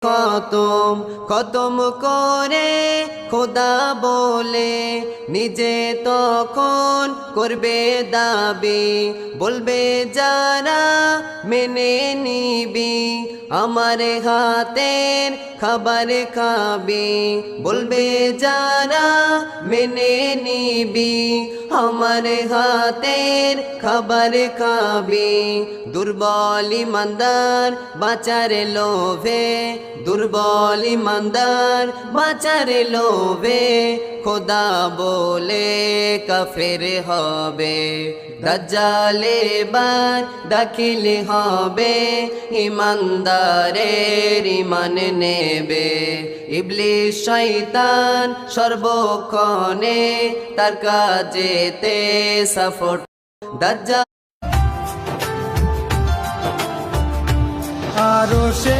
খতম খতম করে খোদা বলে নিজে তখন করবে দাবি বলবে যারা মেনে নিবি আমার হাতের খাবার খাবি বলবে যারা মেনে নিবি আমার হাতের খাবার খাবি দুর্বল ইমানদার বাঁচার লোভে দুর্বল ইমানদার বাঁচার লোভে খোদা বলে কাফের হবে দাজ্জাল এবার দাখিল হবে ইমানদারের ঈমান নেবে ইবলিস শয়তান সর্বক্ষণে তার কাজেতে সাপোর্ট দাজ্জাল আরশে